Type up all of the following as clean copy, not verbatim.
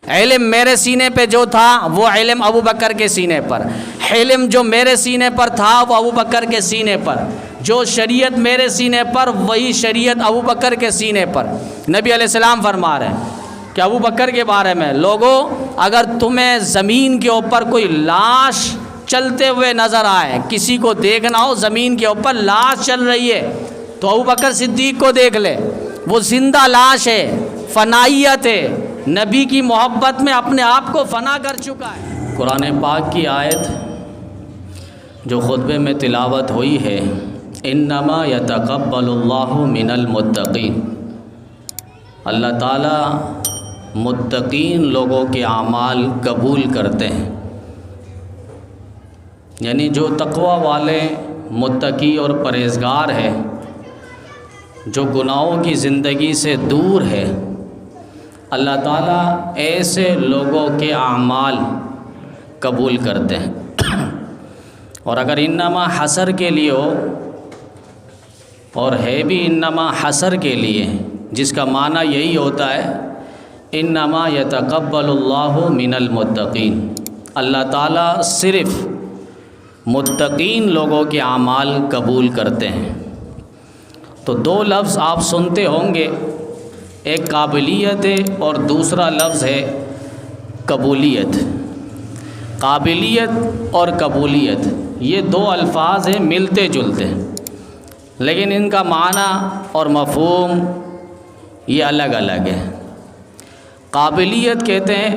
علم میرے سینے پہ جو تھا وہ علم ابو بکر کے سینے پر، علم جو میرے سینے پر تھا وہ ابو بکر کے سینے پر، جو شریعت میرے سینے پر وہی شریعت ابو بکر کے سینے پر۔ نبی علیہ السلام فرما رہے ہیں کہ ابو بکر کے بارے میں، لوگوں اگر تمہیں زمین کے اوپر کوئی لاش چلتے ہوئے نظر آئے، کسی کو دیکھنا ہو زمین کے اوپر لاش چل رہی ہے تو ابو بکر صدیق کو دیکھ لے، وہ زندہ لاش ہے، فنائیت ہے، نبی کی محبت میں اپنے آپ کو فنا کر چکا ہے۔ قرآن پاک کی آیت جو خطبے میں تلاوت ہوئی ہے، انما یتقبل اللہ من المتقین، اللہ تعالیٰ متقین لوگوں کے اعمال قبول کرتے ہیں، یعنی جو تقوی والے متقی اور پرہیزگار ہے، جو گناہوں کی زندگی سے دور ہے، اللہ تعالیٰ ایسے لوگوں کے اعمال قبول کرتے ہیں۔ اور اگر انما حسر کے لیے ہو، اور ہے بھی انما حسر کے لیے، جس کا معنی یہی ہوتا ہے انما یتقبل اللہ من المتقین، اللہ تعالیٰ صرف متقین لوگوں کے اعمال قبول کرتے ہیں۔ تو دو لفظ آپ سنتے ہوں گے، ایک قابلیت ہے اور دوسرا لفظ ہے قبولیت۔ قابلیت اور قبولیت یہ دو الفاظ ہیں ملتے جلتے، لیکن ان کا معنی اور مفہوم یہ الگ الگ ہے۔ قابلیت کہتے ہیں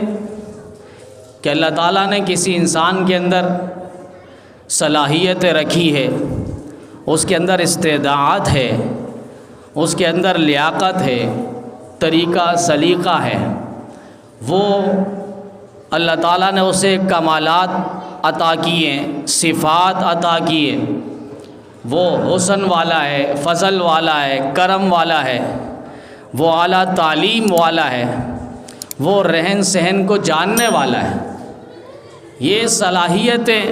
کہ اللہ تعالیٰ نے کسی انسان کے اندر صلاحیتیں رکھی ہے، اس کے اندر استعداد ہے، اس کے اندر لیاقت ہے، طریقہ سلیقہ ہے، وہ اللہ تعالیٰ نے اسے کمالات عطا کیے، صفات عطا کیے، وہ حسن والا ہے، فضل والا ہے، کرم والا ہے، وہ اعلیٰ تعلیم والا ہے، وہ رہن سہن کو جاننے والا ہے۔ یہ صلاحیتیں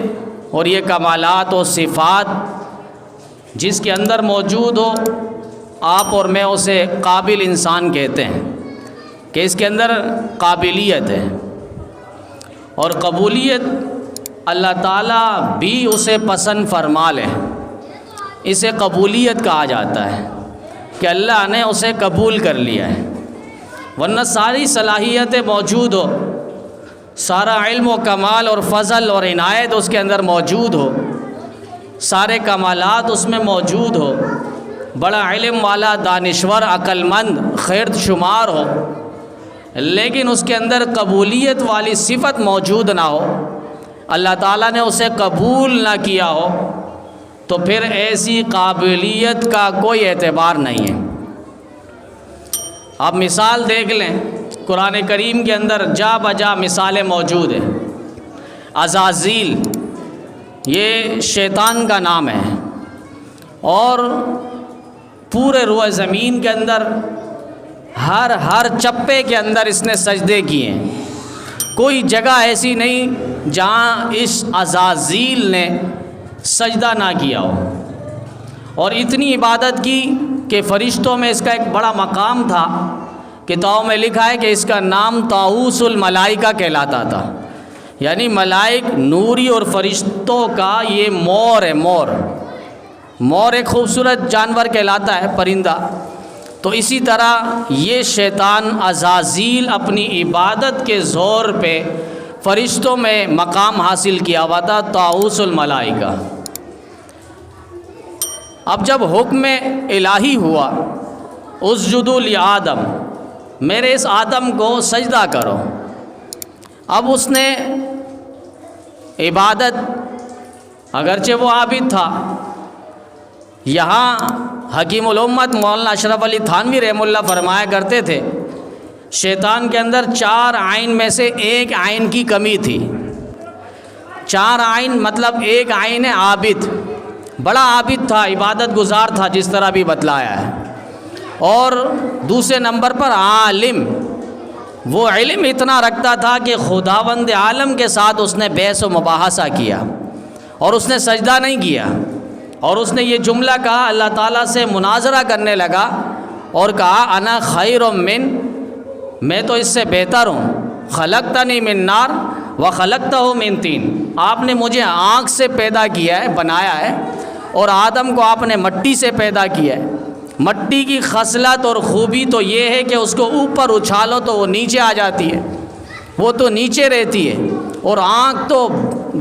اور یہ کمالات و صفات جس کے اندر موجود ہو، آپ اور میں اسے قابل انسان کہتے ہیں کہ اس کے اندر قابلیت ہے۔ اور قبولیت اللہ تعالیٰ بھی اسے پسند فرما لے، اسے قبولیت کہا جاتا ہے کہ اللہ نے اسے قبول کر لیا ہے۔ ورنہ ساری صلاحیتیں موجود ہو، سارا علم و کمال اور فضل اور عنایت اس کے اندر موجود ہو، سارے کمالات اس میں موجود ہو، بڑا علم والا، دانشور، عقل مند، خیرت شمار ہو، لیکن اس کے اندر قبولیت والی صفت موجود نہ ہو، اللہ تعالیٰ نے اسے قبول نہ کیا ہو، تو پھر ایسی قابلیت کا کوئی اعتبار نہیں ہے۔ آپ مثال دیکھ لیں، قرآن کریم کے اندر جا بجا مثالیں موجود ہیں۔ عزازیل یہ شیطان کا نام ہے، اور پورے روئے زمین کے اندر ہر چپے کے اندر اس نے سجدے کیے ہیں، کوئی جگہ ایسی نہیں جہاں اس عزازیل نے سجدہ نہ کیا ہو، اور اتنی عبادت کی کہ فرشتوں میں اس کا ایک بڑا مقام تھا۔ کتابوں میں لکھا ہے کہ اس کا نام طاؤوس الملائکہ کہلاتا تھا، یعنی ملائک نوری اور فرشتوں کا یہ مور ہے۔ مور ایک خوبصورت جانور کہلاتا ہے، پرندہ۔ تو اسی طرح یہ شیطان عزازیل اپنی عبادت کے زور پہ فرشتوں میں مقام حاصل کیا ہوا تھا، طاؤوس الملائکہ۔ اب جب حکم الہی ہوا اسجدوا لآدم، میرے اس آدم کو سجدہ کرو، اب اس نے عبادت، اگرچہ وہ عابد تھا، یہاں حکیم الامت مولانا اشرف علی تھانوی رحمہ اللہ فرمایا کرتے تھے، شیطان کے اندر 4 عین میں سے ایک عین کی کمی تھی۔ 4 عین مطلب ایک عین ہے عابد، بڑا عابد تھا، عبادت گزار تھا، جس طرح بھی بتلایا ہے۔ اور دوسرے نمبر پر عالم، وہ علم اتنا رکھتا تھا کہ خداوند عالم کے ساتھ اس نے بحث و مباحثہ کیا، اور اس نے سجدہ نہیں کیا، اور اس نے یہ جملہ کہا، اللہ تعالیٰ سے مناظرہ کرنے لگا اور کہا انا خیر من، میں تو اس سے بہتر ہوں، خلقتنی من نار وخلقتہ من طین، آپ نے مجھے آگ سے پیدا کیا ہے، بنایا ہے، اور آدم کو آپ نے مٹی سے پیدا کیا ہے۔ مٹی کی خصلت اور خوبی تو یہ ہے کہ اس کو اوپر اچھالو تو وہ نیچے آ جاتی ہے، وہ تو نیچے رہتی ہے، اور آنکھ تو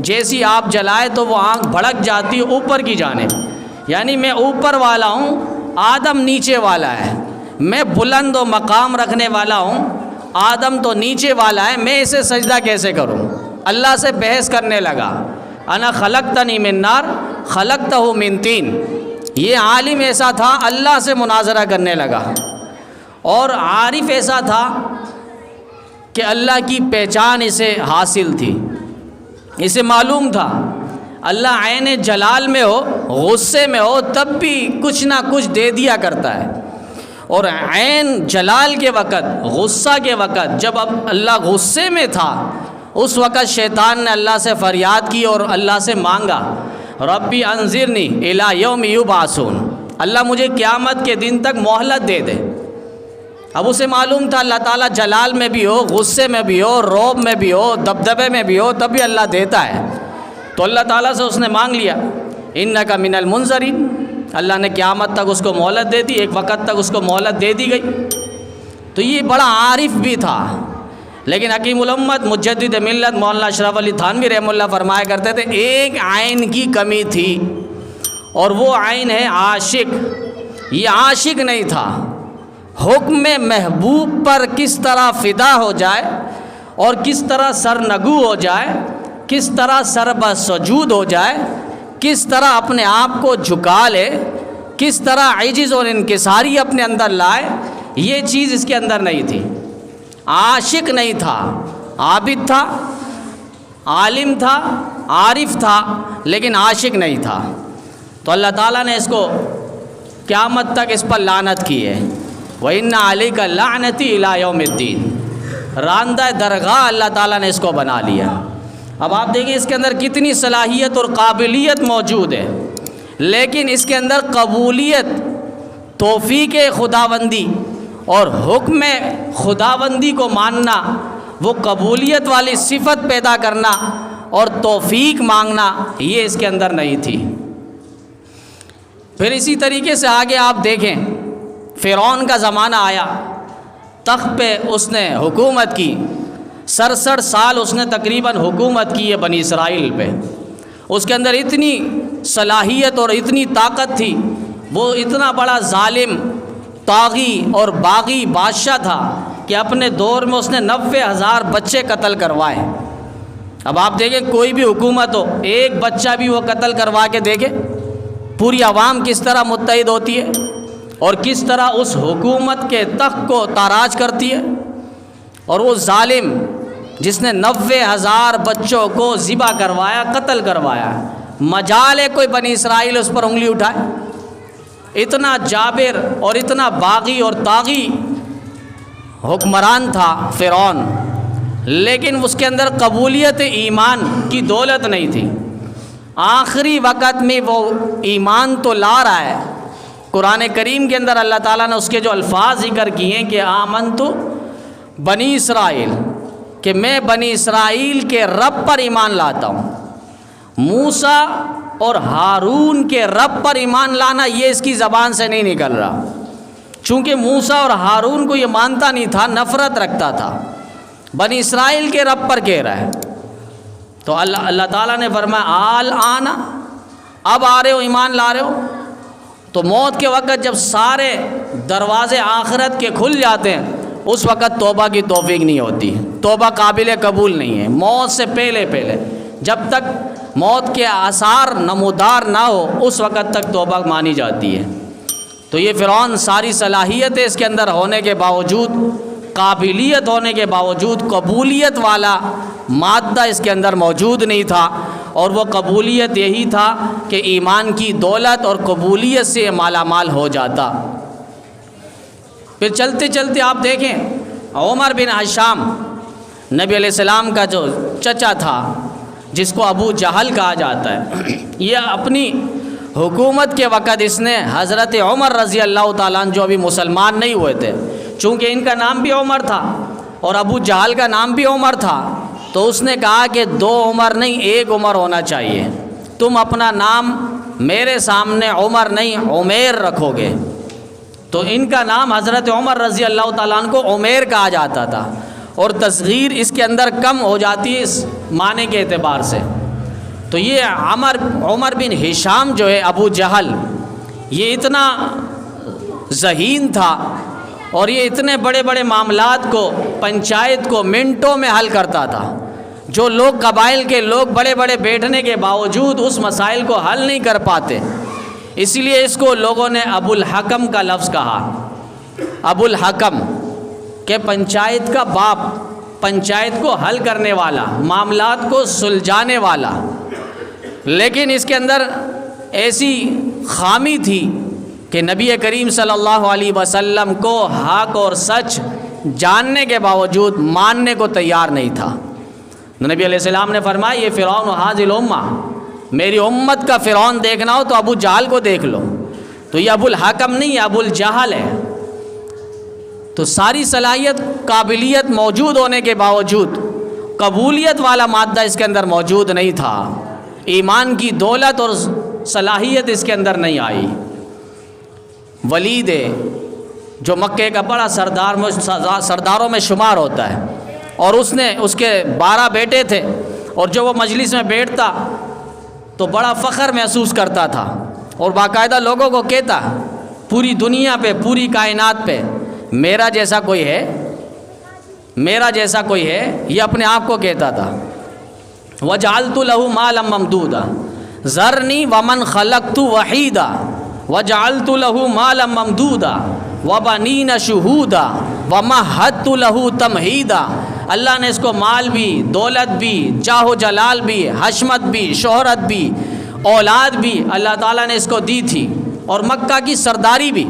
جیسی آپ جلائے تو وہ آنکھ بھڑک جاتی ہے اوپر کی جانب، یعنی میں اوپر والا ہوں، آدم نیچے والا ہے، میں بلند و مقام رکھنے والا ہوں، آدم تو نیچے والا ہے، میں اسے سجدہ کیسے کروں؟ اللہ سے بحث کرنے لگا، انا خلقتنی من نار خلقتہ من طین۔ یہ عالم ایسا تھا، اللہ سے مناظرہ کرنے لگا، اور عارف ایسا تھا کہ اللہ کی پہچان اسے حاصل تھی، اسے معلوم تھا اللہ عین جلال میں ہو، غصے میں ہو، تب بھی کچھ نہ کچھ دے دیا کرتا ہے، اور عین جلال کے وقت، غصہ کے وقت، جب اب اللہ غصے میں تھا، اس وقت شیطان نے اللہ سے فریاد کی اور اللہ سے مانگا، ربی انظرنی الی یوم یبعثون، اللہ مجھے قیامت کے دن تک مہلت دے دے۔ اب اسے معلوم تھا اللہ تعالیٰ جلال میں بھی ہو، غصے میں بھی ہو، رعب میں بھی ہو، دبدبے میں بھی ہو، تب بھی اللہ دیتا ہے، تو اللہ تعالیٰ سے اس نے مانگ لیا، انک من المنظرین، اللہ نے قیامت تک اس کو مہلت دے دی، ایک وقت تک اس کو مہلت دے دی گئی۔ تو یہ بڑا عارف بھی تھا، لیکن حکیم الامت مجدد ملت مولانا اشرف علی تھانوی رحمہ اللہ فرمایا کرتے تھے ایک عین کی کمی تھی، اور وہ عین ہے عاشق۔ یہ عاشق نہیں تھا، حکم محبوب پر کس طرح فدا ہو جائے اور کس طرح سرنگو ہو جائے، کس طرح سربسجود ہو جائے، کس طرح اپنے آپ کو جھکا لے، کس طرح عجز اور انکساری اپنے اندر لائے، یہ چیز اس کے اندر نہیں تھی۔ عاشق نہیں تھا، عابد تھا، عالم تھا، عارف تھا، لیکن عاشق نہیں تھا۔ تو اللہ تعالیٰ نے اس کو قیامت تک اس پر لعنت کی ہے، وَإِنَّ عَلَيْكَ لَعْنَتِي إِلَىٰ يَوْمِ الدِّينِ، راندہ درگاہ اللہ تعالیٰ نے اس کو بنا لیا۔ اب آپ دیکھیں اس کے اندر کتنی صلاحیت اور قابلیت موجود ہے، لیکن اس کے اندر قبولیت، توفیق خداوندی اور حکم خداوندی کو ماننا، وہ قبولیت والی صفت پیدا کرنا اور توفیق مانگنا، یہ اس کے اندر نہیں تھی۔ پھر اسی طریقے سے آگے آپ دیکھیں، فرعون کا زمانہ آیا، تخت پہ اس نے حکومت کی، 67 سال اس نے تقریباً حکومت کی ہے بنی اسرائیل پہ۔ اس کے اندر اتنی صلاحیت اور اتنی طاقت تھی، وہ اتنا بڑا ظالم، طاغی اور باغی بادشاہ تھا کہ اپنے دور میں اس نے 90,000 بچے قتل کروائے۔ اب آپ دیکھیں کوئی بھی حکومت ہو، ایک بچہ بھی وہ قتل کروا کے دیکھے، پوری عوام کس طرح متحد ہوتی ہے اور کس طرح اس حکومت کے تخت کو تاراج کرتی ہے۔ اور وہ ظالم جس نے 90,000 بچوں کو ذبح کروایا، قتل کروایا، مجال ہے کوئی بنی اسرائیل اس پر انگلی اٹھائے؟ اتنا جابر اور اتنا باغی اور طاغی حکمران تھا فرعون، لیکن اس کے اندر قبولیت ایمان کی دولت نہیں تھی۔ آخری وقت میں وہ ایمان تو لا رہا ہے، قرآن کریم کے اندر اللہ تعالیٰ نے اس کے جو الفاظ ذکر کیے ہیں کہ آمنتو بنی اسرائیل، کہ میں بنی اسرائیل کے رب پر ایمان لاتا ہوں۔ موسیٰ اور ہارون کے رب پر ایمان لانا یہ اس کی زبان سے نہیں نکل رہا، چونکہ موسیٰ اور ہارون کو یہ مانتا نہیں تھا، نفرت رکھتا تھا، بنی اسرائیل کے رب پر کہہ رہا ہے۔ تو اللہ تعالیٰ نے فرمایا آل آنا، اب آ رہے ہو، ایمان لا رہے ہو؟ تو موت کے وقت جب سارے دروازے آخرت کے کھل جاتے ہیں، اس وقت توبہ کی توفیق نہیں ہوتی، توبہ قابل قبول نہیں ہے۔ موت سے پہلے جب تک موت کے آثار نمودار نہ ہو، اس وقت تک توبہ مانی جاتی ہے۔ تو یہ فرعون ساری صلاحیت اس کے اندر ہونے کے باوجود، قابلیت ہونے کے باوجود، قبولیت والا مادہ اس کے اندر موجود نہیں تھا، اور وہ قبولیت یہی تھا کہ ایمان کی دولت اور قبولیت سے مالا مال ہو جاتا۔ پھر چلتے چلتے آپ دیکھیں عمر بن ہشام، نبی علیہ السلام کا جو چچا تھا، جس کو ابو جہل کہا جاتا ہے، یہ اپنی حکومت کے وقت اس نے حضرت عمر رضی اللہ تعالیٰ عنہ، جو ابھی مسلمان نہیں ہوئے تھے، چونکہ ان کا نام بھی عمر تھا، اور ابو جہل کا نام بھی عمر تھا، تو اس نے کہا کہ 2 عمر نہیں، 1 عمر ہونا چاہیے، تم اپنا نام میرے سامنے عمر نہیں عمیر رکھو گے۔ تو ان کا نام حضرت عمر رضی اللہ تعالیٰ عنہ کو عمیر کہا جاتا تھا، اور تصغیر اس کے اندر کم ہو جاتی ہے اس معنی کے اعتبار سے۔ تو یہ عمر بن ہشام جو ہے ابو جہل، یہ اتنا ذہین تھا اور یہ اتنے بڑے بڑے معاملات کو، پنچایت کو منٹوں میں حل کرتا تھا۔ جو لوگ قبائل کے لوگ بڑے بڑے بیٹھنے کے باوجود اس مسائل کو حل نہیں کر پاتے، اس لیے اس کو لوگوں نے ابو الحکم کا لفظ کہا۔ ابو الحکم کہ پنچایت کا باپ، پنچایت کو حل کرنے والا، معاملات کو سلجھانے والا۔ لیکن اس کے اندر ایسی خامی تھی کہ نبی کریم صلی اللہ علیہ وسلم کو حق اور سچ جاننے کے باوجود ماننے کو تیار نہیں تھا۔ نبی علیہ السلام نے فرمایا یہ فرعون حاذ الامہ، میری امت کا فرعون دیکھنا ہو تو ابو جہل کو دیکھ لو۔ تو یہ ابو الحکم نہیں، یہ ابو الجہل ہے۔ تو ساری صلاحیت، قابلیت موجود ہونے کے باوجود قبولیت والا مادہ اس کے اندر موجود نہیں تھا، ایمان کی دولت اور صلاحیت اس کے اندر نہیں آئی۔ ولید جو مکے کا بڑا سرداروں میں شمار ہوتا ہے، اور اس کے 12 بیٹے تھے، اور جو وہ مجلس میں بیٹھتا تو بڑا فخر محسوس کرتا تھا، اور باقاعدہ لوگوں کو کہتا پوری دنیا پہ، پوری کائنات پہ میرا جیسا کوئی ہے، میرا جیسا کوئی ہے، یہ اپنے آپ کو کہتا تھا۔ وَجَعَلْتُ لَهُ مَالًا مَمْدُودًا ذَرْنِي وَمَنْ خَلَقْتُ وَحِيدًا وَجَعَلْتُ لَهُ مَالًا مَمْدُودًا وَبَنِينَ شُهُودًا وَمَهَّدتُ لَهُ تَمْهِيدًا۔ اللہ نے اس کو مال بھی، دولت بھی، جاہ و جلال بھی، حشمت بھی، شہرت بھی، اولاد بھی اللہ تعالیٰ نے اس کو دی تھی، اور مکہ کی سرداری بھی۔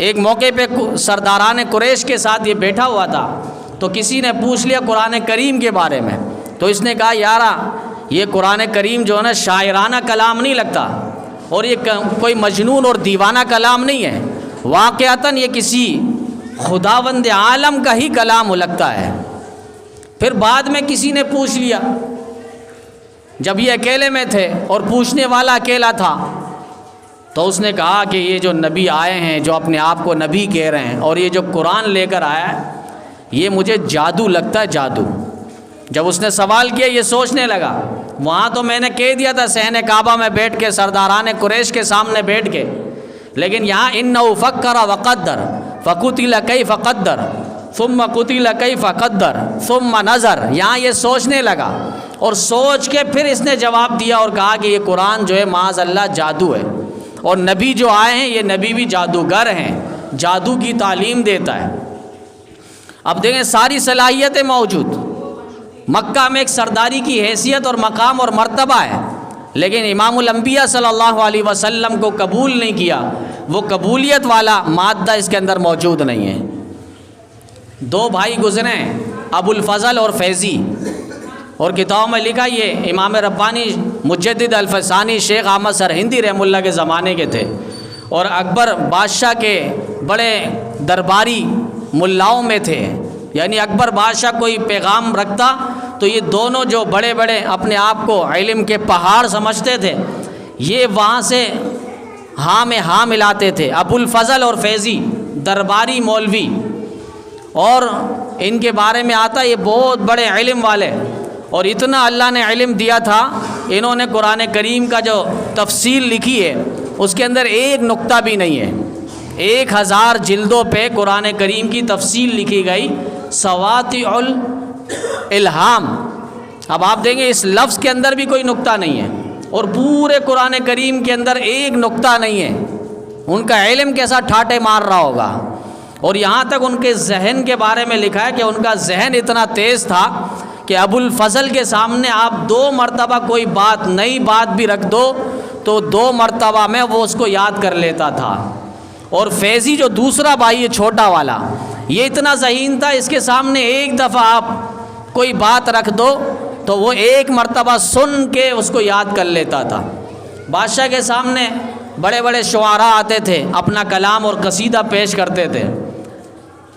ایک موقع پہ سرداران قریش کے ساتھ یہ بیٹھا ہوا تھا، تو کسی نے پوچھ لیا قرآن کریم کے بارے میں، تو اس نے کہا یارا یہ قرآن کریم جو ہے نا شاعرانہ کلام نہیں لگتا، اور یہ کوئی مجنون اور دیوانہ کلام نہیں ہے، واقعتاً یہ کسی خداوند عالم کا ہی کلام لگتا ہے۔ پھر بعد میں کسی نے پوچھ لیا، جب یہ اکیلے میں تھے اور پوچھنے والا اکیلا تھا، تو اس نے کہا کہ یہ جو نبی آئے ہیں، جو اپنے آپ کو نبی کہہ رہے ہیں، اور یہ جو قرآن لے کر آیا ہے، یہ مجھے جادو لگتا ہے، جادو۔ جب اس نے سوال کیا یہ سوچنے لگا، وہاں تو میں نے کہہ دیا تھا صحن کعبہ میں بیٹھ کے، سرداران قریش کے سامنے بیٹھ کے، لیکن یہاں انہ فکر وقدر فقتل کیف قدر ثم قتل کیف قدر ثم نظر، یہاں یہ سوچنے لگا، اور سوچ کے پھر اس نے جواب دیا اور کہا کہ یہ قرآن جو ہے معاذ اللہ جادو ہے، اور نبی جو آئے ہیں یہ نبی بھی جادوگر ہیں، جادو کی تعلیم دیتا ہے۔ اب دیکھیں ساری صلاحیتیں موجود، مکہ میں ایک سرداری کی حیثیت اور مقام اور مرتبہ ہے، لیکن امام الانبیاء صلی اللہ علیہ وسلم کو قبول نہیں کیا، وہ قبولیت والا مادہ اس کے اندر موجود نہیں ہے۔ 2 بھائی گزرے ہیں، ابو الفضل اور فیضی، اور کتابوں میں لکھا یہ امام ربانی مجدد الفسانی شیخ احمد سرہندی رحمہ اللہ کے زمانے کے تھے، اور اکبر بادشاہ کے بڑے درباری ملاؤں میں تھے، یعنی اکبر بادشاہ کوئی پیغام رکھتا تو یہ دونوں جو بڑے بڑے اپنے آپ کو علم کے پہاڑ سمجھتے تھے، یہ وہاں سے ہاں میں ہاں ملاتے تھے۔ ابو الفضل اور فیضی درباری مولوی، اور ان کے بارے میں آتا یہ بہت بڑے علم والے، اور اتنا اللہ نے علم دیا تھا، انہوں نے قرآن کریم کا جو تفصیل لکھی ہے اس کے اندر ایک نقطہ بھی نہیں ہے، 1000 جلدوں پہ قرآن کریم کی تفصیل لکھی گئی، سواطع الالہام۔ اب آپ دیکھیں اس لفظ کے اندر بھی کوئی نقطہ نہیں ہے، اور پورے قرآن کریم کے اندر ایک نقطہ نہیں ہے۔ ان کا علم کیسا ٹھاٹے مار رہا ہوگا، اور یہاں تک ان کے ذہن کے بارے میں لکھا ہے کہ ان کا ذہن اتنا تیز تھا کہ ابو الفضل کے سامنے آپ 2 مرتبہ کوئی بات، نئی بات بھی رکھ دو تو 2 مرتبہ میں وہ اس کو یاد کر لیتا تھا۔ اور فیضی جو دوسرا بھائی ہے چھوٹا والا، یہ اتنا ذہین تھا، اس کے سامنے ایک دفعہ آپ کوئی بات رکھ دو تو وہ 1 مرتبہ سن کے اس کو یاد کر لیتا تھا۔ بادشاہ کے سامنے بڑے بڑے شعراء آتے تھے، اپنا کلام اور قصیدہ پیش کرتے تھے،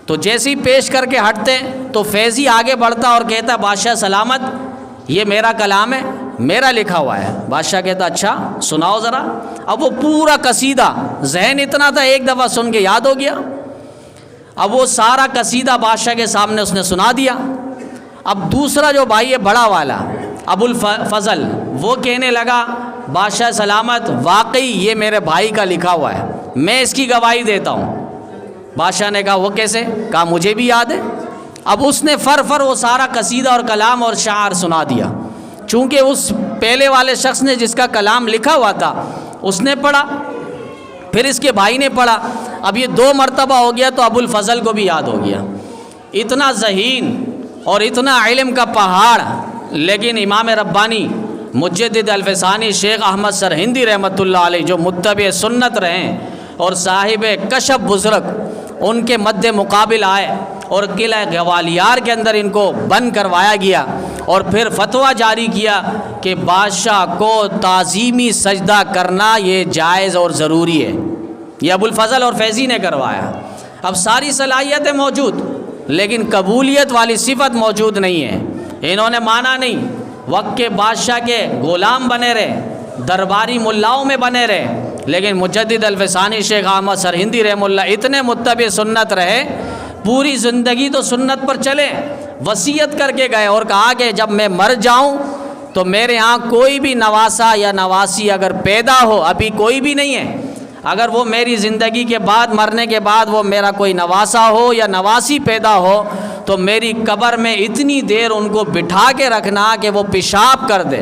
تو جیسے ہی پیش کر کے ہٹتے تو فیضی آگے بڑھتا اور کہتا بادشاہ سلامت یہ میرا کلام ہے، میرا لکھا ہوا ہے۔ بادشاہ کہتا اچھا سناؤ ذرا۔ اب وہ پورا قصیدہ ذہن اتنا تھا ایک دفعہ سن کے یاد ہو گیا۔ اب وہ سارا قصیدہ بادشاہ کے سامنے اس نے سنا دیا۔ اب دوسرا جو بھائی ہے بڑا والا ابو الفضل، وہ کہنے لگا بادشاہ سلامت واقعی یہ میرے بھائی کا لکھا ہوا ہے، میں اس کی گواہی دیتا ہوں۔ بادشاہ نے کہا وہ کیسے؟ کہا مجھے بھی یاد ہے۔ اب اس نے فر وہ سارا قصیدہ اور کلام اور شعر سنا دیا۔ چونکہ اس پہلے والے شخص نے جس کا کلام لکھا ہوا تھا اس نے پڑھا، پھر اس کے بھائی نے پڑھا، اب یہ 2 مرتبہ ہو گیا تو ابو الفضل کو بھی یاد ہو گیا۔ اتنا ذہین اور اتنا علم کا پہاڑ، لیکن امام ربانی مجدد الفسانی شیخ احمد سرہندی رحمۃ اللہ علیہ جو متبع سنت رہے اور صاحب کشف بزرگ، ان کے مد مقابل آئے اور قلعہ گوالیار کے اندر ان کو بند کروایا گیا اور پھر فتویٰ جاری کیا کہ بادشاہ کو تعظیمی سجدہ کرنا یہ جائز اور ضروری ہے۔ یہ ابو الفضل اور فیضی نے کروایا۔ اب ساری صلاحیتیں موجود لیکن قبولیت والی صفت موجود نہیں ہے۔ انہوں نے مانا نہیں، وقت کے بادشاہ کے غلام بنے رہے، درباری ملاؤں میں بنے رہے، لیکن مجدد الفسانی شیخ احمد سرہندی رحمہ اللہ اتنے متبع سنت رہے، پوری زندگی تو سنت پر چلے، وصیت کر کے گئے اور کہا کہ جب میں مر جاؤں تو میرے ہاں کوئی بھی نواسا یا نواسی اگر پیدا ہو، ابھی کوئی بھی نہیں ہے، اگر وہ میری زندگی کے بعد مرنے کے بعد وہ میرا کوئی نواسا ہو یا نواسی پیدا ہو تو میری قبر میں اتنی دیر ان کو بٹھا کے رکھنا کہ وہ پیشاب کر دے۔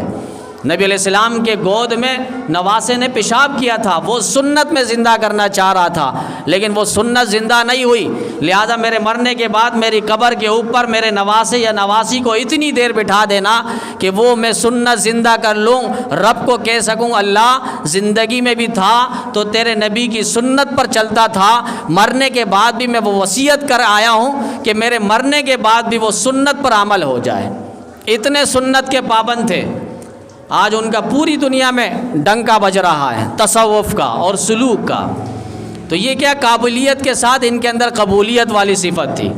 نبی علیہ السلام کے گود میں نواسے نے پیشاب کیا تھا، وہ سنت میں زندہ کرنا چاہ رہا تھا لیکن وہ سنت زندہ نہیں ہوئی، لہذا میرے مرنے کے بعد میری قبر کے اوپر میرے نواسے یا نواسی کو اتنی دیر بٹھا دینا کہ وہ میں سنت زندہ کر لوں، رب کو کہہ سکوں اللہ زندگی میں بھی تھا تو تیرے نبی کی سنت پر چلتا تھا، مرنے کے بعد بھی میں وہ وصیت کر آیا ہوں کہ میرے مرنے کے بعد بھی وہ سنت پر عمل ہو جائے۔ اتنے سنت کے پابند تھے۔ آج ان کا پوری دنیا میں ڈنکا بج رہا ہے تصوف کا اور سلوک کا۔ تو یہ کیا قابلیت کے ساتھ ان کے اندر قبولیت والی صفت تھی۔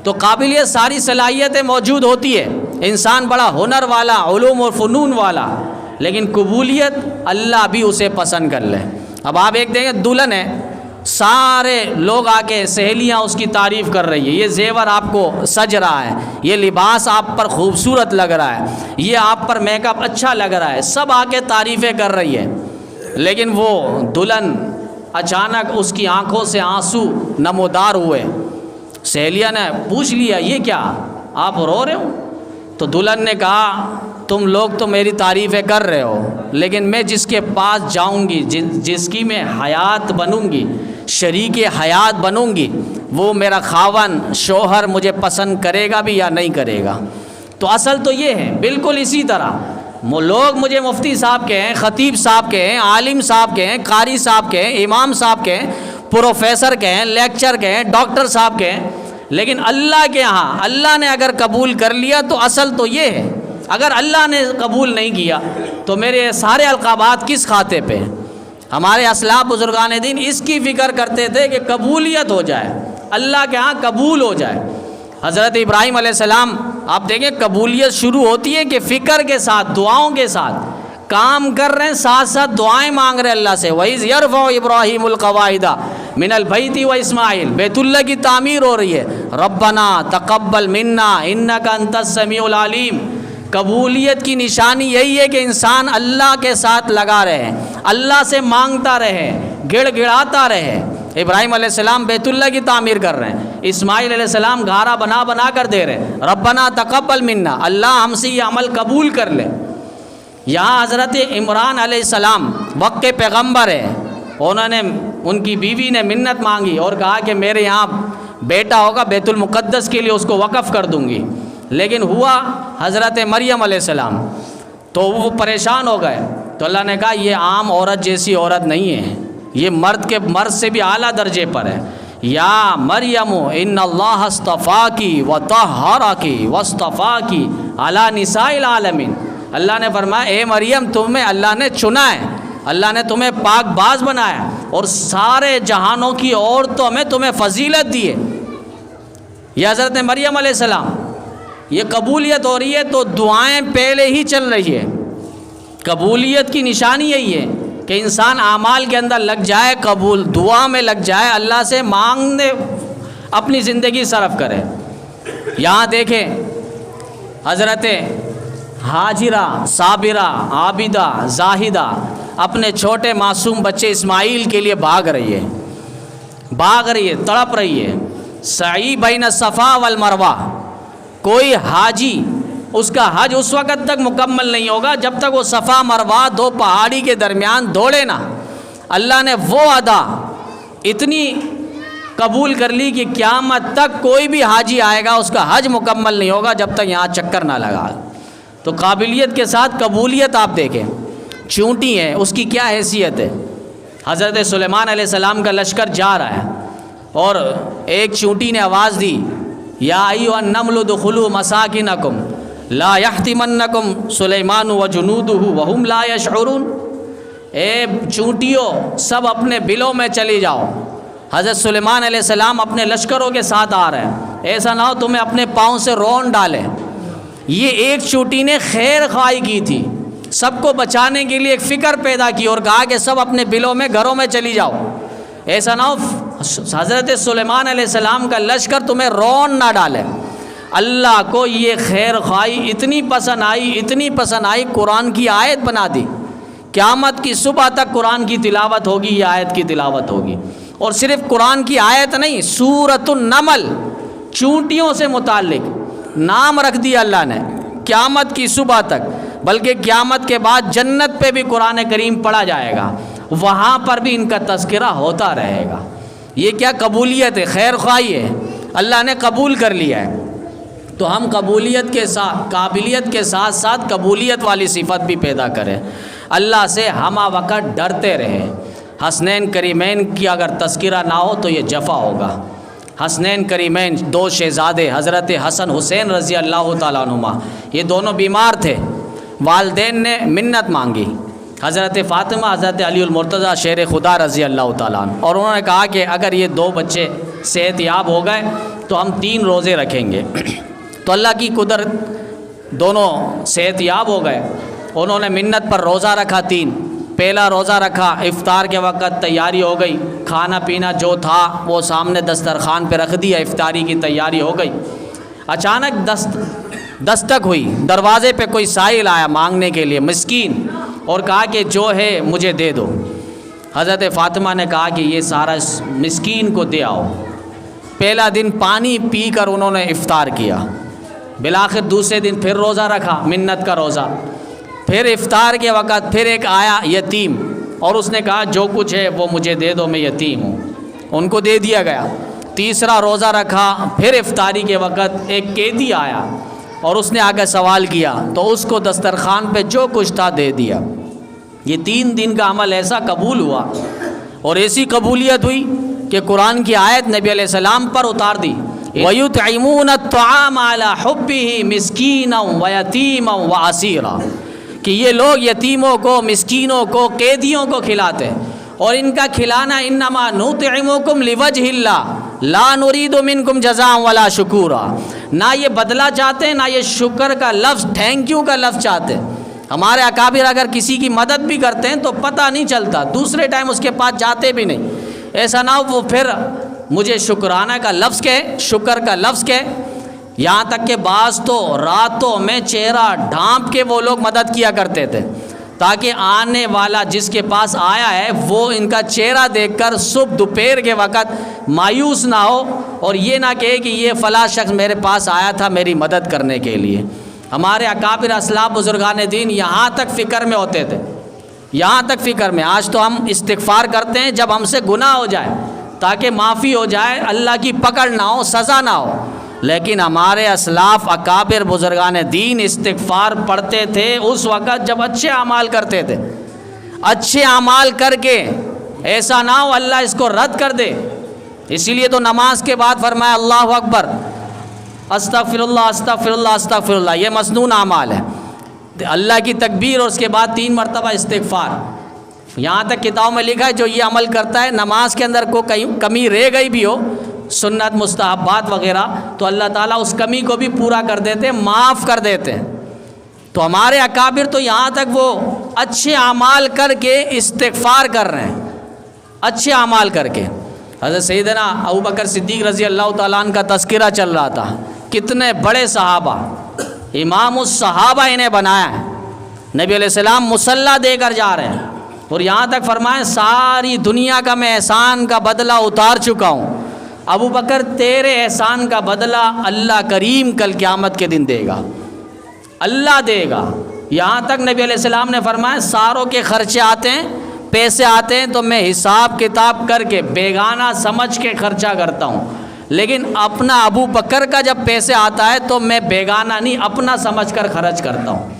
تو قابلیت ساری صلاحیتیں موجود ہوتی ہے، انسان بڑا ہنر والا، علوم اور فنون والا، لیکن قبولیت اللہ بھی اسے پسند کر لے۔ اب آپ ایک دیکھیں دلہن ہے، سارے لوگ آ کے سہیلیاں اس کی تعریف کر رہی ہے، یہ زیور آپ کو سج رہا ہے، یہ لباس آپ پر خوبصورت لگ رہا ہے، یہ آپ پر میک اپ اچھا لگ رہا ہے، سب آ کے تعریفیں کر رہی ہے، لیکن وہ دلہن اچانک اس کی آنکھوں سے آنسو نمودار ہوئے۔ سہیلیاں نے پوچھ لیا یہ کیا آپ رو رہے ہو؟ تو دلہن نے کہا تم لوگ تو میری تعریفیں کر رہے ہو لیکن میں جس کے پاس جاؤں گی، جس کی میں حیات بنوں گی، شریک حیات بنوں گی، وہ میرا خاون شوہر مجھے پسند کرے گا بھی یا نہیں کرے گا۔ تو اصل تو یہ ہے، بالکل اسی طرح لوگ مجھے مفتی صاحب کہیں، خطیب صاحب کہیں، عالم صاحب کہیں، قاری صاحب کہیں، امام صاحب کہیں، پروفیسر کہیں، لیکچر کہیں، ڈاکٹر صاحب کہیں، لیکن اللہ کے ہاں اللہ نے اگر قبول کر لیا تو اصل تو یہ ہے۔ اگر اللہ نے قبول نہیں کیا تو میرے سارے القابات کس کھاتے پہ؟ ہمارے اسلاف بزرگان دین اس کی فکر کرتے تھے کہ قبولیت ہو جائے، اللہ کے ہاں قبول ہو جائے۔ حضرت ابراہیم علیہ السلام آپ دیکھیں قبولیت شروع ہوتی ہے کہ فکر کے ساتھ، دعاؤں کے ساتھ کام کر رہے ہیں، ساتھ ساتھ دعائیں مانگ رہے ہیں اللہ سے۔ وَإِذْ يَرْفَعُ إِبْرَاهِيمُ الْقَوَاعِدَ مِنَ الْبَيْتِ وَإِسْمَاعِيلُ، بیت اللہ کی تعمیر ہو رہی ہے۔ رَبَّنَا تَقَبَّلْ مِنَّا إِنَّكَ أَنْتَ السَّمِيعُ الْعَلِيمُ۔ قبولیت کی نشانی یہی ہے کہ انسان اللہ کے ساتھ لگا رہے، اللہ سے مانگتا رہے، گڑ گڑاتا رہے۔ ابراہیم علیہ السلام بیت اللہ کی تعمیر کر رہے ہیں، اسماعیل علیہ السلام گھارا بنا بنا کر دے رہے ہیں۔ ربنا تقبل منا، اللہ ہم سے یہ عمل قبول کر لے۔ یہاں حضرت عمران علیہ السلام وقت کے پیغمبر ہیں، انہوں نے ان کی بیوی نے منت مانگی اور کہا کہ میرے یہاں بیٹا ہوگا، بیت المقدس کے لیے اس کو وقف کر دوں گی، لیکن ہوا حضرت مریم علیہ السلام، تو وہ پریشان ہو گئے۔ تو اللہ نے کہا یہ عام عورت جیسی عورت نہیں ہے، یہ مرد سے بھی اعلیٰ درجے پر ہے۔ یا مریم ان اللہ اصطفاکی وطہرکی واصطفاکی علی نساء العالمین، اللہ نے فرمایا اے مریم تمہیں اللہ نے چنا ہے، اللہ نے تمہیں پاک باز بنایا اور سارے جہانوں کی عورتوں میں تمہیں فضیلت دی ہے۔ یہ حضرت مریم علیہ السلام، یہ قبولیت ہو رہی ہے تو دعائیں پہلے ہی چل رہی ہے۔ قبولیت کی نشانی یہی ہے کہ انسان اعمال کے اندر لگ جائے، قبول دعا میں لگ جائے، اللہ سے مانگنے اپنی زندگی صرف کرے۔ یہاں دیکھیں حضرت ہاجرہ صابرہ عابدہ زاہدہ اپنے چھوٹے معصوم بچے اسماعیل کے لیے بھاگ رہی ہے، تڑپ رہی ہے۔ سعی بین الصفا والمروہ، کوئی حاجی اس کا حج اس وقت تک مکمل نہیں ہوگا جب تک وہ صفا مروہ دو پہاڑی کے درمیان دوڑے نا۔ اللہ نے وہ ادا اتنی قبول کر لی کہ قیامت تک کوئی بھی حاجی آئے گا اس کا حج مکمل نہیں ہوگا جب تک یہاں چکر نہ لگا۔ تو قابلیت کے ساتھ قبولیت آپ دیکھیں۔ چونٹی ہے، اس کی کیا حیثیت ہے؟ حضرت سلیمان علیہ السلام کا لشکر جا رہا ہے اور ایک چونٹی نے آواز دی، یا ایھا النمل ادخلوا مساکنکم لا یحطمنکم سلیمان وجنودہ وہم لا یشعرون۔ اے چونٹیوں، سب اپنے بلوں میں چلی جاؤ۔ حضرت سلیمان علیہ السلام اپنے لشکروں کے ساتھ آ رہے ہیں، ایسا نہ ہو تمہیں اپنے پاؤں سے رون ڈالے۔ یہ ایک چونٹی نے خیر خواہی کی تھی، سب کو بچانے کے لیے ایک فکر پیدا کی اور کہا کہ سب اپنے بلوں میں گھروں میں چلی جاؤ، ایسا نہ ہو حضرت سلیمان علیہ السلام کا لشکر تمہیں رون نہ ڈالے۔ اللہ کو یہ خیر خواہی اتنی پسند آئی، قرآن کی آیت بنا دی۔ قیامت کی صبح تک قرآن کی تلاوت ہوگی، یہ آیت کی تلاوت ہوگی۔ اور صرف قرآن کی آیت نہیں، سورۃ النمل، چونٹیوں سے متعلق نام رکھ دیا اللہ نے قیامت کی صبح تک، بلکہ قیامت کے بعد جنت پہ بھی قرآن کریم پڑھا جائے گا، وہاں پر بھی ان کا تذکرہ ہوتا رہے گا۔ یہ کیا قبولیت ہے، خیر خواہی ہے، اللہ نے قبول کر لیا ہے۔ تو ہم قبولیت کے ساتھ، قابلیت کے ساتھ ساتھ قبولیت والی صفت بھی پیدا کریں، اللہ سے ہمہ وقت ڈرتے رہیں۔ حسنین کریمین کی اگر تذکرہ نہ ہو تو یہ جفا ہوگا۔ حسنین کریمین، دو شہزادے حضرت حسن حسین رضی اللہ تعالیٰ عنہما، یہ دونوں بیمار تھے، والدین نے منت مانگی، حضرت فاطمہ، حضرت علی المرتضیٰ شیر خدا رضی اللہ تعالیٰ عنہ، اور انہوں نے کہا کہ اگر یہ دو بچے صحت یاب ہو گئے تو ہم 3 روزے رکھیں گے۔ تو اللہ کی قدرت، دونوں صحت یاب ہو گئے، انہوں نے منت پر روزہ رکھا 3۔ پہلا روزہ رکھا، افطار کے وقت تیاری ہو گئی، کھانا پینا جو تھا وہ سامنے دسترخوان پہ رکھ دیا، افطاری کی تیاری ہو گئی۔ اچانک دستک ہوئی، دروازے پہ کوئی سائل آیا مانگنے کے لیے، مسکین، اور کہا کہ جو ہے مجھے دے دو۔ حضرت فاطمہ نے کہا کہ یہ سارا مسکین کو دے آؤ۔ پہلا دن پانی پی کر انہوں نے افطار کیا، بالآخر دوسرے دن پھر روزہ رکھا، منت کا روزہ، پھر افطار کے وقت پھر ایک آیا یتیم، اور اس نے کہا جو کچھ ہے وہ مجھے دے دو، میں یتیم ہوں، ان کو دے دیا گیا۔ تیسرا روزہ رکھا، پھر افطاری کے وقت ایک قیدی آیا اور اس نے آ کے سوال کیا تو اس کو دسترخوان پہ جو کچھ تھا دے دیا۔ یہ 3 دن کا عمل ایسا قبول ہوا اور ایسی قبولیت ہوئی کہ قرآن کی آیت نبی علیہ السلام پر اتار دی، وَيُطْعِمُونَ الطَّعَامَ عَلَى حُبِّهِ مِسْكِينًا وَيَتِيمًا وَأَسِيرًا، کہ یہ لوگ یتیموں کو، مسکینوں کو، قیدیوں کو کھلاتے ہیں، اور ان کا کھلانا انما نطعمکم لوجہ اللہ لا نرید منکم جزاء ولا شکورا، نہ یہ بدلہ چاہتے ہیں، نہ یہ شکر کا لفظ، تھینک یو کا لفظ چاہتے ہیں۔ ہمارے اکابر اگر کسی کی مدد بھی کرتے ہیں تو پتہ نہیں چلتا، دوسرے ٹائم اس کے پاس جاتے بھی نہیں، ایسا نہ ہو وہ پھر مجھے شکرانہ کا لفظ کہے، شکر کا لفظ کہے۔ یہاں تک کہ بعض تو راتوں میں چہرہ ڈھانپ کے وہ لوگ مدد کیا کرتے تھے تاکہ آنے والا جس کے پاس آیا ہے وہ ان کا چہرہ دیکھ کر صبح دوپہر کے وقت مایوس نہ ہو اور یہ نہ کہے کہ یہ فلاں شخص میرے پاس آیا تھا میری مدد کرنے کے لیے۔ ہمارے اکابر اسلاف بزرگان دین یہاں تک فکر میں ہوتے تھے، یہاں تک فکر میں۔ آج تو ہم استغفار کرتے ہیں جب ہم سے گناہ ہو جائے تاکہ معافی ہو جائے، اللہ کی پکڑ نہ ہو، سزا نہ ہو، لیکن ہمارے اسلاف اکابر بزرگان دین استغفار پڑھتے تھے اس وقت جب اچھے اعمال کرتے تھے، اچھے اعمال کر کے ایسا نہ ہو اللہ اس کو رد کر دے۔ اسی لیے تو نماز کے بعد فرمایا اللہ اکبر، استغفر اللہ استغفر اللہ استغفر اللہ، یہ مسنون اعمال ہے، اللہ کی تکبیر اور اس کے بعد 3 مرتبہ استغفار۔ یہاں تک کتابوں میں لکھا ہے جو یہ عمل کرتا ہے نماز کے اندر کوئی کمی رہ گئی بھی ہو، سنت مستحبات وغیرہ، تو اللہ تعالیٰ اس کمی کو بھی پورا کر دیتے ہیں، معاف کر دیتے ہیں۔ تو ہمارے اکابر تو یہاں تک وہ اچھے اعمال کر کے استغفار کر رہے ہیں، اچھے اعمال کر کے۔ حضرت سیدنا ابوبکر صدیق رضی اللہ تعالیٰ عنہ کا تذکرہ چل رہا تھا، کتنے بڑے صحابہ، امام الصحابہ انہیں بنایا ہے۔ نبی علیہ السلام مصلی دے کر جا رہے ہیں اور یہاں تک فرمائیں ساری دنیا کا میں احسان کا بدلہ اتار چکا ہوں، ابوبکر تیرے احسان کا بدلہ اللہ کریم کل قیامت کے دن دے گا، اللہ دے گا۔ یہاں تک نبی علیہ السلام نے فرمایا ساروں کے خرچے آتے ہیں، پیسے آتے ہیں تو میں حساب کتاب کر کے بیگانہ سمجھ کے خرچہ کرتا ہوں، لیکن اپنا ابو بکر کا جب پیسے آتا ہے تو میں بیگانہ نہیں، اپنا سمجھ کر خرچ کرتا ہوں۔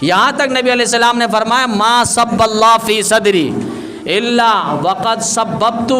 یہاں تک نبی علیہ السلام نے فرمایا ما سب اللہ فی صدری الا وقد سببتہ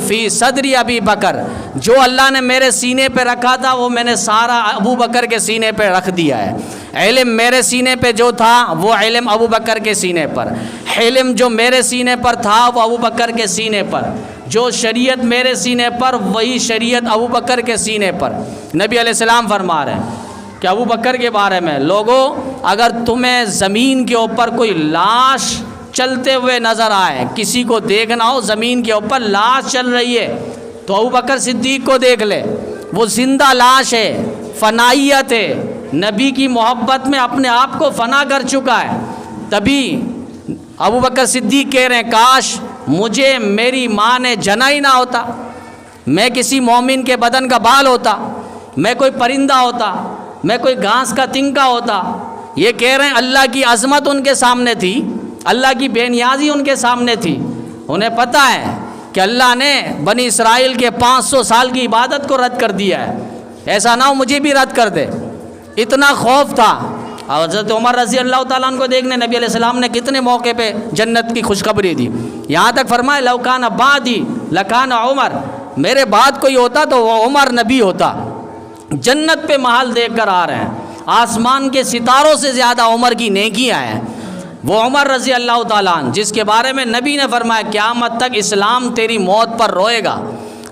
فی صدری ابی بکر، جو اللہ نے میرے سینے پہ رکھا تھا وہ میں نے سارا ابو بکر کے سینے پہ رکھ دیا ہے۔ علم میرے سینے پہ جو تھا وہ علم ابو بکر کے سینے پر، علم جو میرے سینے پر تھا وہ ابو بکر کے سینے پر، جو شریعت میرے سینے پر وہی شریعت ابو بکر کے سینے پر۔ نبی علیہ السلام فرما رہے ہیں کہ ابو بکر کے بارے میں، لوگوں اگر تمہیں زمین کے اوپر کوئی لاش چلتے ہوئے نظر آئے، کسی کو دیکھنا ہو زمین کے اوپر لاش چل رہی ہے تو ابو بکر صدیق کو دیکھ لے، وہ زندہ لاش ہے، فنائیت ہے، نبی کی محبت میں اپنے آپ کو فنا کر چکا ہے۔ تبھی ابو بکر صدیق کہہ رہے ہیں کاش مجھے میری ماں نے جنا ہی نہ ہوتا، میں کسی مومن کے بدن کا بال ہوتا، میں کوئی پرندہ ہوتا، میں کوئی گھاس کا تنکا ہوتا۔ یہ کہہ رہے ہیں اللہ کی عظمت ان کے سامنے تھی، اللہ کی بے نیازی ان کے سامنے تھی، انہیں پتہ ہے کہ اللہ نے بنی اسرائیل کے 500 سال کی عبادت کو رد کر دیا ہے، ایسا نہ ہو مجھے بھی رد کر دے، اتنا خوف تھا۔ اور حضرت عمر رضی اللہ تعالیٰ عنہ کو دیکھنے نبی علیہ السلام نے کتنے موقع پہ جنت کی خوشخبری دی، یہاں تک فرمائے لو کان بعدی لکان عمر، میرے بعد کوئی ہوتا تو وہ عمر نبی ہوتا۔ جنت پہ محل دیکھ کر آ رہے ہیں، آسمان کے ستاروں سے زیادہ عمر کی نیکیاں ہیں، وہ عمر رضی اللہ تعالیٰ عنہ جس کے بارے میں نبی نے فرمایا قیامت تک اسلام تیری موت پر روئے گا،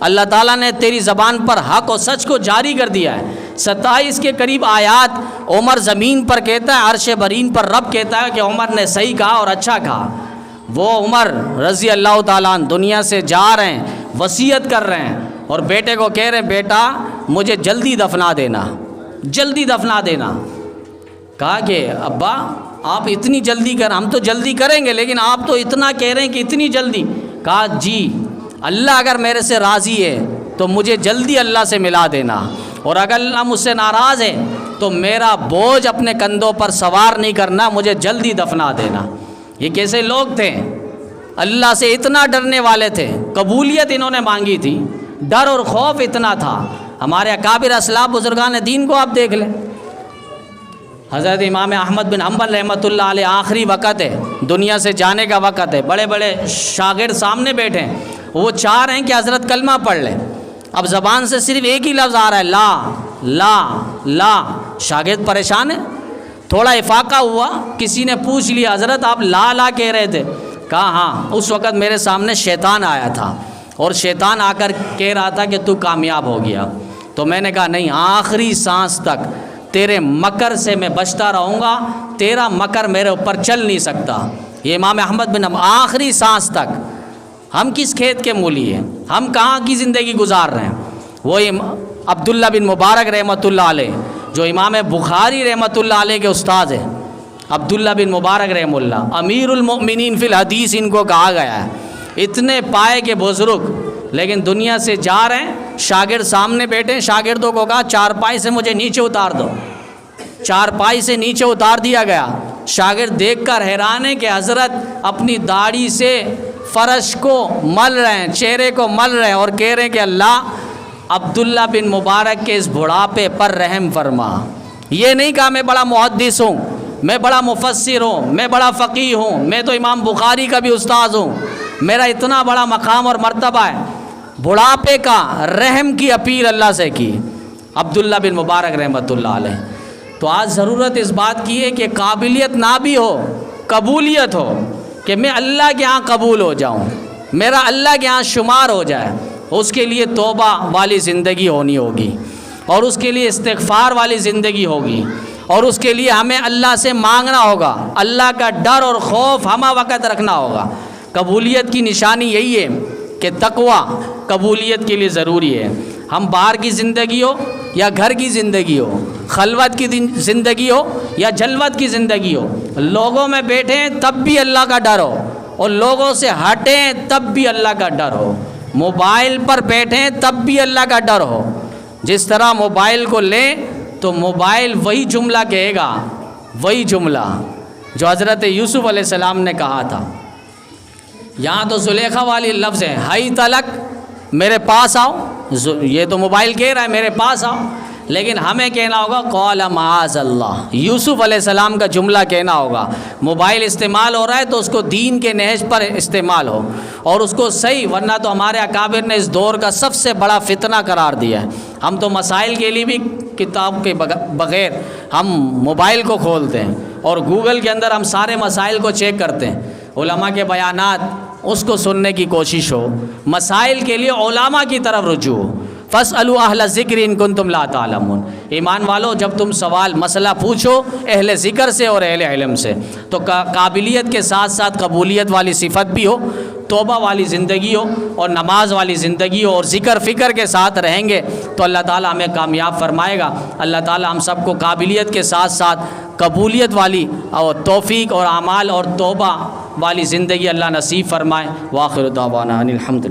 اللہ تعالیٰ نے تیری زبان پر حق و سچ کو جاری کر دیا ہے۔ 27 کے قریب آیات عمر زمین پر کہتا ہے، عرش برین پر رب کہتا ہے کہ عمر نے صحیح کہا اور اچھا کہا۔ وہ عمر رضی اللہ تعالیٰ عنہ دنیا سے جا رہے ہیں، وصیت کر رہے ہیں اور بیٹے کو کہہ رہے ہیں بیٹا مجھے جلدی دفنا دینا، جلدی دفنا دینا۔ کہا کہ ابا آپ اتنی جلدی کر، ہم تو جلدی کریں گے لیکن آپ تو اتنا کہہ رہے ہیں کہ اتنی جلدی۔ کہا جی اللہ اگر میرے سے راضی ہے تو مجھے جلدی اللہ سے ملا دینا، اور اگر اللہ مجھ سے ناراض ہے تو میرا بوجھ اپنے کندھوں پر سوار نہیں کرنا، مجھے جلدی دفنا دینا۔ یہ کیسے لوگ تھے؟ اللہ سے اتنا ڈرنے والے تھے، قبولیت انہوں نے مانگی تھی، ڈر اور خوف اتنا تھا۔ ہمارے اکابر اسلاف بزرگان دین کو آپ دیکھ لیں، حضرت امام احمد بن حنبل رحمۃ اللہ علیہ آخری وقت ہے، دنیا سے جانے کا وقت ہے، بڑے بڑے شاگرد سامنے بیٹھے ہیں، وہ چاہ رہے ہیں کہ حضرت کلمہ پڑھ لیں، اب زبان سے صرف ایک ہی لفظ آ رہا ہے لا لا لا، شاگرد پریشان ہے۔ تھوڑا افاقہ ہوا، کسی نے پوچھ لیا حضرت آپ لا لا کہہ رہے تھے؟ کہا ہاں، اس وقت میرے سامنے شیطان آیا تھا اور شیطان آ کر کہہ رہا تھا کہ تو کامیاب ہو گیا، تو میں نے کہا نہیں، آخری سانس تک تیرے مکر سے میں بچتا رہوں گا، تیرا مکر میرے اوپر چل نہیں سکتا۔ یہ امام احمد بن آخری سانس تک۔ ہم کس کھیت کے مولی ہیں؟ ہم کہاں کی زندگی گزار رہے ہیں؟ وہ عبداللہ بن مبارک رحمۃ اللہ علیہ جو امام بخاری رحمۃ اللہ علیہ کے استاد ہیں، عبداللہ بن مبارک رحمہ اللہ، امیر المؤمنین فی الحدیث ان کو کہا گیا ہے، اتنے پائے کے بزرگ، لیکن دنیا سے جا رہے ہیں، شاگرد سامنے بیٹھے ہیں، شاگردوں کو کہا چارپائی سے مجھے نیچے اتار دو، چارپائی سے نیچے اتار دیا گیا۔ شاگرد دیکھ کر حیران ہے کہ حضرت اپنی داڑھی سے فرش کو مل رہے ہیں، چہرے کو مل رہے ہیں اور کہہ رہے ہیں کہ اللہ عبداللہ بن مبارک کے اس بڑھاپے پر رحم فرما۔ یہ نہیں کہا میں بڑا محدث ہوں، میں بڑا مفسر ہوں، میں بڑا فقیہ ہوں، میں تو امام بخاری کا بھی استاد ہوں، میرا اتنا بڑا مقام اور مرتبہ ہے۔ بڑھاپے کا رحم کی اپیل اللہ سے کی عبداللہ بن مبارک رحمۃ اللہ علیہ۔ تو آج ضرورت اس بات کی ہے کہ قابلیت نہ بھی ہو، قبولیت ہو، کہ میں اللہ کے ہاں قبول ہو جاؤں، میرا اللہ کے ہاں شمار ہو جائے۔ اس کے لیے توبہ والی زندگی ہونی ہوگی، اور اس کے لیے استغفار والی زندگی ہوگی، اور اس کے لیے ہمیں اللہ سے مانگنا ہوگا، اللہ کا ڈر اور خوف ہمہ وقت رکھنا ہوگا۔ قبولیت کی نشانی یہی ہے کہ تقوی قبولیت کے لیے ضروری ہے۔ ہم باہر کی زندگی ہو یا گھر کی زندگی ہو، خلوت کی زندگی ہو یا جلوت کی زندگی ہو، لوگوں میں بیٹھیں تب بھی اللہ کا ڈر ہو، اور لوگوں سے ہٹیں تب بھی اللہ کا ڈر ہو، موبائل پر بیٹھیں تب بھی اللہ کا ڈر ہو۔ جس طرح موبائل کو لیں تو موبائل وہی جملہ کہے گا، وہی جملہ جو حضرت یوسف علیہ السلام نے کہا تھا۔ یہاں تو زلیخا والی لفظ ہے، ہائی تلک میرے پاس آؤ، یہ تو موبائل کہہ رہا ہے میرے پاس آؤ، لیکن ہمیں کہنا ہوگا قال معاذ اللہ، یوسف علیہ السلام کا جملہ کہنا ہوگا۔ موبائل استعمال ہو رہا ہے تو اس کو دین کے نہج پر استعمال ہو، اور اس کو صحیح، ورنہ تو ہمارے اکابر نے اس دور کا سب سے بڑا فتنہ قرار دیا ہے۔ ہم تو مسائل کے لیے بھی کتاب کے بغیر ہم موبائل کو کھولتے ہیں، اور گوگل کے اندر ہم سارے مسائل کو چیک کرتے ہیں، علماء کے بیانات اس کو سننے کی کوشش ہو، مسائل کے لیے علماء کی طرف رجوع ہو۔ فاسألوا اہل الذکر ان کنتم لا تعلمون، ایمان والو جب تم سوال مسئلہ پوچھو اہل ذکر سے اور اہل علم سے، تو قابلیت کے ساتھ ساتھ قبولیت والی صفت بھی ہو، توبہ والی زندگی ہو، اور نماز والی زندگی ہو، اور ذکر فکر کے ساتھ رہیں گے تو اللہ تعالیٰ ہمیں کامیاب فرمائے گا۔ اللہ تعالیٰ ہم سب کو قابلیت کے ساتھ ساتھ قبولیت والی اور توفیق اور اعمال اور توبہ والی زندگی اللہ نصیب فرمائے۔ وآخر دعوانا ان الحمد للہ۔